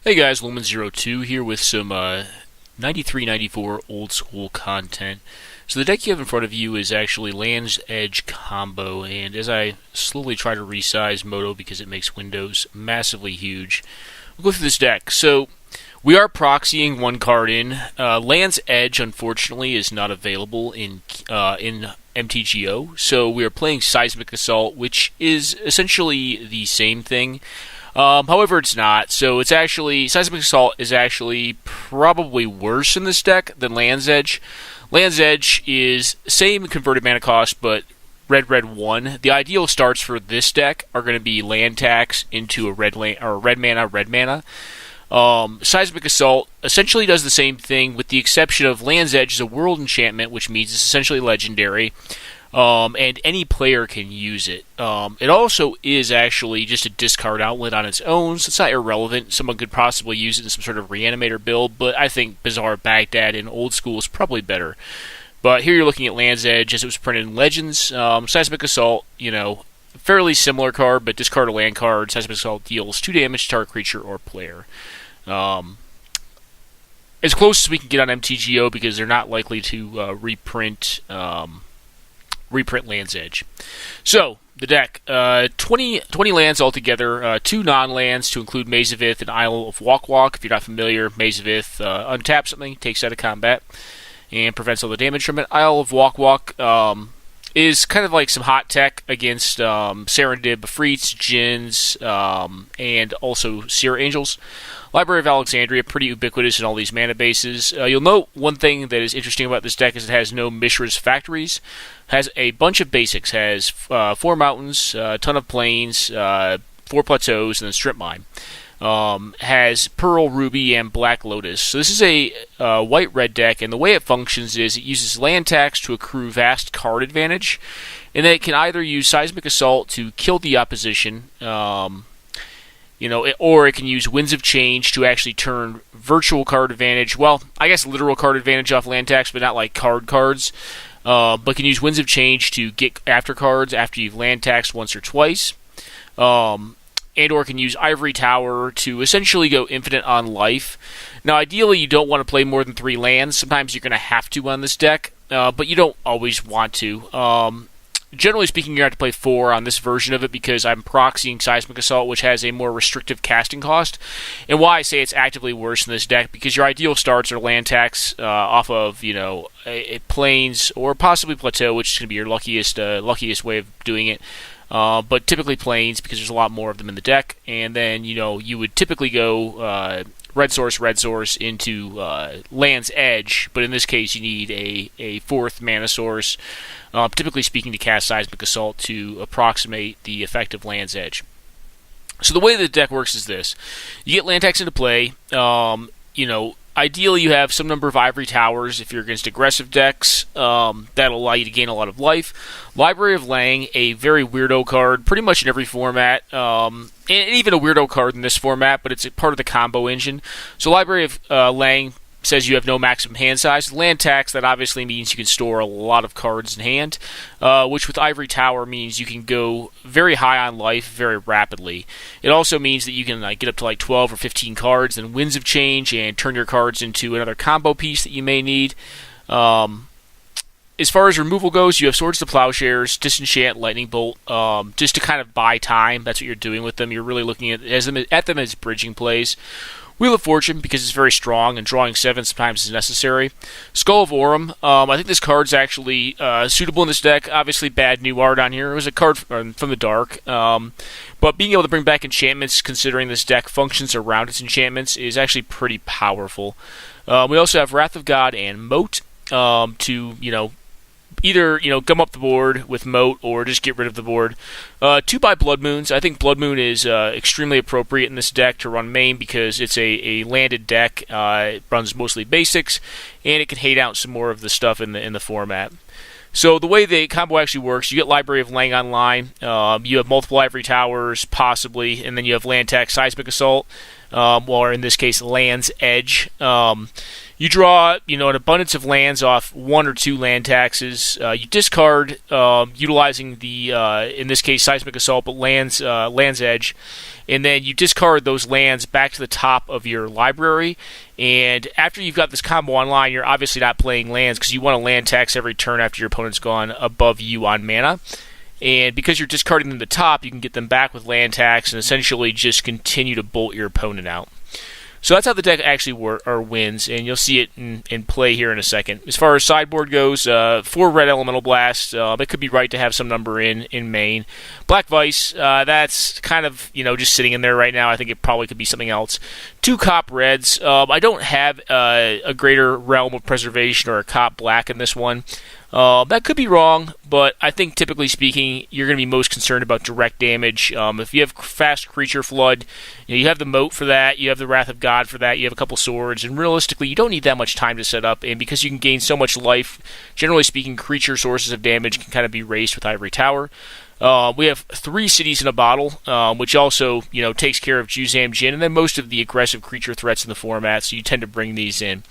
Hey guys, Lumen02 here with some 93-94 old school content. So the deck you have in front of you is actually Land's Edge combo, and as I slowly try to resize Moto because it makes windows massively huge, we'll go through this deck. So we are proxying one card in. Land's Edge, unfortunately, is not available in MTGO, so we are playing Seismic Assault, which is essentially the same thing. However, it's not. So it's actually Seismic Assault is actually probably worse in this deck than Land's Edge. Land's Edge is same converted mana cost, but red 1. The ideal starts for this deck are going to be land tax into a red mana. Seismic Assault essentially does the same thing, with the exception of Land's Edge is a world enchantment, which means it's essentially legendary. And any player can use it. It also is actually just a discard outlet on its own, so it's not irrelevant. Someone could possibly use it in some sort of reanimator build, but I think Bizarre Baghdad in old school is probably better. But here you're looking at Land's Edge as it was printed in Legends. Seismic Assault, fairly similar card, but discard a land card. Seismic Assault deals 2 damage to target creature or player. As close as we can get on MTGO, because they're not likely to reprint Land's Edge. So, the deck, 20 lands altogether, 2 non-lands to include Maze of Ith and Isle of Walk. If you're not familiar, Maze of Ith untaps something, takes out of combat, and prevents all the damage from it. Isle of Walk is kind of like some hot tech against Serendib, Befreets, Djinns, and also Seer Angels. Library of Alexandria, pretty ubiquitous in all these mana bases. You'll note one thing that is interesting about this deck is it has no Mishra's Factories. Has a bunch of basics. Has 4 mountains, a ton of plains, 4 plateaus, and then strip mine. Has Pearl, Ruby, and Black Lotus. So this is a white-red deck, and the way it functions is it uses land tax to accrue vast card advantage, and then it can either use Seismic Assault to kill the opposition, or it can use Winds of Change to actually turn virtual card advantage, well, I guess literal card advantage off land tax, but not like cards. But can use Winds of Change to get after cards after you've land taxed once or twice. And or can use Ivory Tower to essentially go infinite on life. Now, ideally, you don't want to play more than 3 lands. Sometimes you're going to have to on this deck, but you don't always want to. Generally speaking, you're going to have to play 4 on this version of it because I'm proxying Seismic Assault, which has a more restrictive casting cost. And why I say it's actively worse in this deck, because your ideal starts are land tax off of, a plains or possibly plateau, which is going to be your luckiest way of doing it. But typically plains, because there's a lot more of them in the deck. And then, you would typically go red source into Land's Edge, but in this case you need a 4th mana source, typically speaking, to cast Seismic Assault to approximate the effect of Land's Edge. So the way the deck works is this. You get land tax into play, ideally you have some number of Ivory Towers if you're against aggressive decks. That'll allow you to gain a lot of life. Library of Lang, a very weirdo card, pretty much in every format, and even a weirdo card in this format, but it's a part of the combo engine. So Library of Lang says you have no maximum hand size. Land tax, that obviously means you can store a lot of cards in hand, which with Ivory Tower means you can go very high on life very rapidly. It also means that you can get up to 12 or 15 cards, then Winds of Change, and turn your cards into another combo piece that you may need. As far as removal goes, you have Swords to Plowshares, Disenchant, Lightning Bolt, just to kind of buy time. That's what you're doing with them. You're really looking at them as bridging plays. Wheel of Fortune, because it's very strong, and drawing 7 sometimes is necessary. Skull of Aurum, I think this card's actually suitable in this deck. Obviously, bad new art on here. It was a card from the dark. But being able to bring back enchantments, considering this deck functions around its enchantments, is actually pretty powerful. We also have Wrath of God and Moat to, either gum up the board with Moat or just get rid of the board. 2 by Blood Moons. I think Blood Moon is extremely appropriate in this deck to run main because it's a landed deck. It runs mostly basics, and it can hate out some more of the stuff in the format. So the way the combo actually works, you get Library of Lang online. You have multiple Ivory Towers, possibly, and then you have land tax, Seismic Assault. or in this case, Land's Edge. You draw, an abundance of lands off 1 or 2 land taxes. You discard, utilizing the, in this case, Seismic Assault, but Land's Edge. And then you discard those lands back to the top of your library. And after you've got this combo online, you're obviously not playing lands because you want to land tax every turn after your opponent's gone above you on mana. And because you're discarding them to the top, you can get them back with land tax and essentially just continue to bolt your opponent out. So that's how the deck actually wins, and you'll see it in play here in a second. As far as sideboard goes, 4 red Elemental Blast. It could be right to have some number in main. Black Vice, that's kind of, just sitting in there right now. I think it probably could be something else. 2 Cop Reds. I don't have a Greater Realm of Preservation or a Cop Black in this one. That could be wrong, but I think typically speaking, you're going to be most concerned about direct damage. If you have fast creature flood, you have the moat for that, you have the Wrath of God for that, you have a couple swords, and realistically, you don't need that much time to set up, and because you can gain so much life, generally speaking, creature sources of damage can kind of be raised with Ivory Tower. We have 3 cities in a bottle, which also, takes care of Juzam Jin, and then most of the aggressive creature threats in the format, so you tend to bring these in.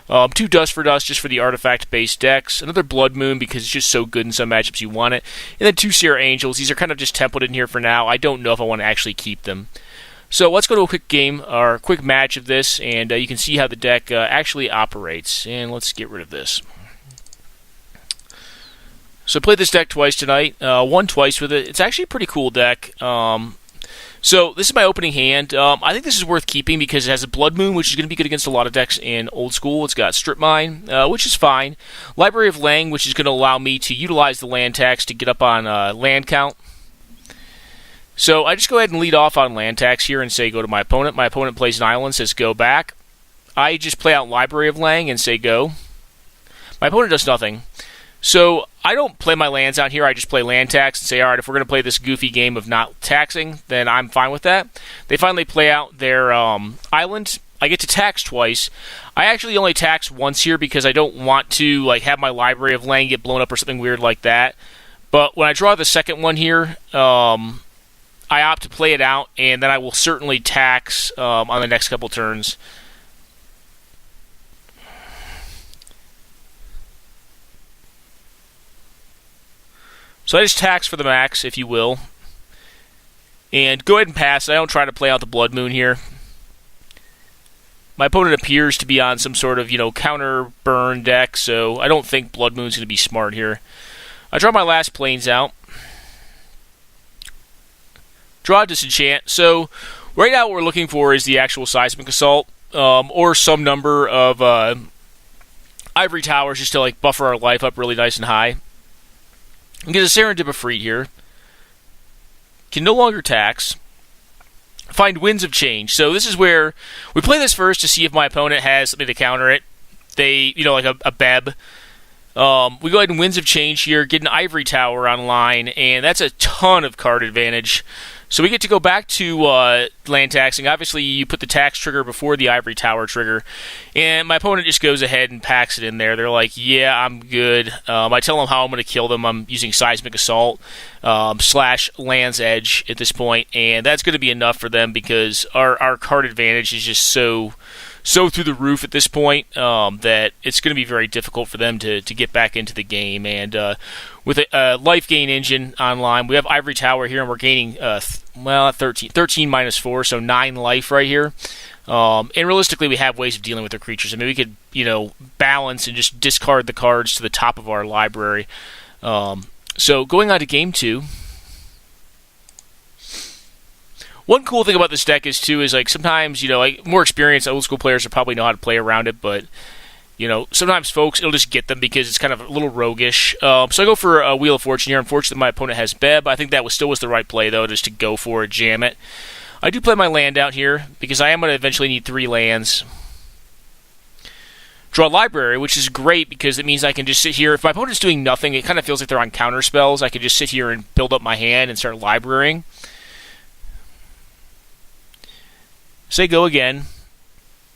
2 Dust for Dust just for the artifact-based decks. Another Blood Moon because it's just so good in some matchups you want it. And then 2 Seer Angels. These are kind of just templated in here for now. I don't know if I want to actually keep them. So let's go to a quick game, or a quick match of this, and you can see how the deck actually operates. And let's get rid of this. So I played this deck twice tonight. Won twice with it. It's actually a pretty cool deck. So this is my opening hand. I think this is worth keeping because it has a Blood Moon, which is going to be good against a lot of decks in Old School. It's got Strip Mine, which is fine. Library of Lang, which is going to allow me to utilize the land tax to get up on land count. So I just go ahead and lead off on land tax here and say go to my opponent. My opponent plays an island, says go back. I just play out Library of Lang and say go. My opponent does nothing. So I don't play my lands out here. I just play land tax and say, all right, if we're going to play this goofy game of not taxing, then I'm fine with that. They finally play out their island. I get to tax twice. I actually only tax once here because I don't want to have my Library of Lang get blown up or something weird like that. But when I draw the second one here, I opt to play it out, and then I will certainly tax on the next couple turns. So I just tax for the max, if you will. And go ahead and pass. I don't try to play out the Blood Moon here. My opponent appears to be on some sort of, counter burn deck, so I don't think Blood Moon's going to be smart here. I draw my last planes out. Draw a Disenchant. So right now what we're looking for is the actual Seismic Assault, or some number of Ivory Towers just to buffer our life up really nice and high. And get a Serendip Efreet here. Can no longer tax. Find Winds of Change. So this is where we play this first to see if my opponent has something to counter it. They, like a Beb. We go ahead and Winds of Change here, get an Ivory Tower online, and that's a ton of card advantage. So we get to go back to land taxing. Obviously, you put the tax trigger before the Ivory Tower trigger, and my opponent just goes ahead and packs it in there. They're like, yeah, I'm good. I tell them how I'm going to kill them. I'm using Seismic Assault / Land's Edge at this point, and that's going to be enough for them because our card advantage is just so through the roof at this point that it's going to be very difficult for them to get back into the game. And with a life gain engine online, we have Ivory Tower here, and we're gaining 13 minus 4, so 9 life right here. And realistically, we have ways of dealing with the creatures. I mean, we could balance and just discard the cards to the top of our library. So going on to game 2. One cool thing about this deck is sometimes, more experienced old school players will probably know how to play around it, but, sometimes folks, it'll just get them because it's kind of a little roguish. So I go for a Wheel of Fortune here. Unfortunately, my opponent has Beb. I think that still was the right play, though, just to go for it, jam it. I do play my land out here because I am going to eventually need 3 lands. Draw Library, which is great because it means I can just sit here. If my opponent's doing nothing, it kind of feels like they're on counter spells. I can just sit here and build up my hand and start librarying. Say go again.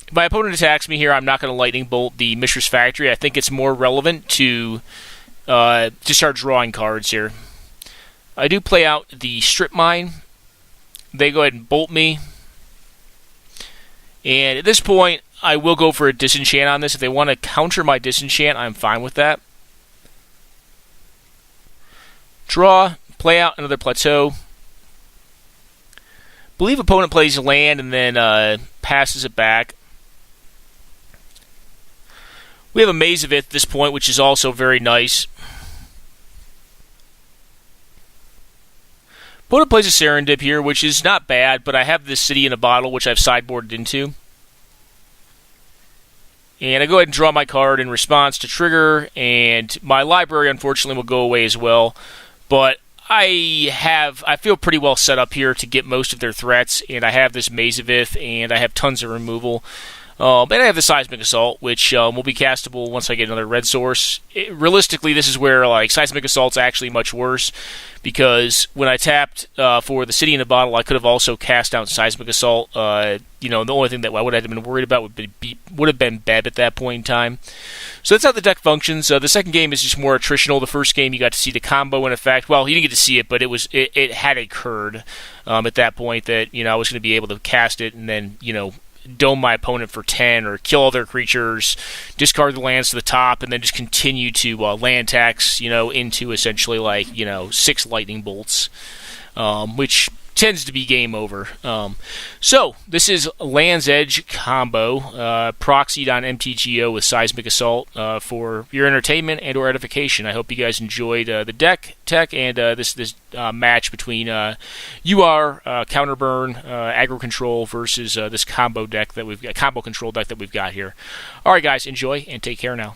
If my opponent attacks me here, I'm not going to Lightning Bolt the Mishra's Factory. I think it's more relevant to start drawing cards here. I do play out the Strip Mine. They go ahead and bolt me. And at this point, I will go for a disenchant on this. If they want to counter my disenchant, I'm fine with that. Draw, play out another plateau. Believe opponent plays land and then passes it back. We have a Maze of Ith at this point, which is also very nice. Opponent plays a Serendip here, which is not bad, but I have this City in a Bottle, which I've sideboarded into. And I go ahead and draw my card in response to trigger, and my library, unfortunately, will go away as well. But I feel pretty well set up here to get most of their threats, and I have this Maze of Ith, and I have tons of removal. And I have the Seismic Assault, which will be castable once I get another red source. Realistically, this is where Seismic Assault's actually much worse, because when I tapped for the City in a Bottle, I could have also cast out Seismic Assault. The only thing that I would have been worried about would have been Beb at that point in time. So that's how the deck functions. The second game is just more attritional. The first game, you got to see the combo in effect. Well, you didn't get to see it, but it had occurred at that point that I was going to be able to cast it and then dome my opponent for 10 or kill all their creatures, discard the lands to the top, and then just continue to land tax, into essentially 6 lightning bolts, which tends to be game over. So this is Land's Edge combo, proxied on MTGO with Seismic Assault for your entertainment and or edification. I hope you guys enjoyed the deck tech and this match between Counterburn, Aggro Control versus this combo control deck that we've got here. All right, guys, enjoy and take care now.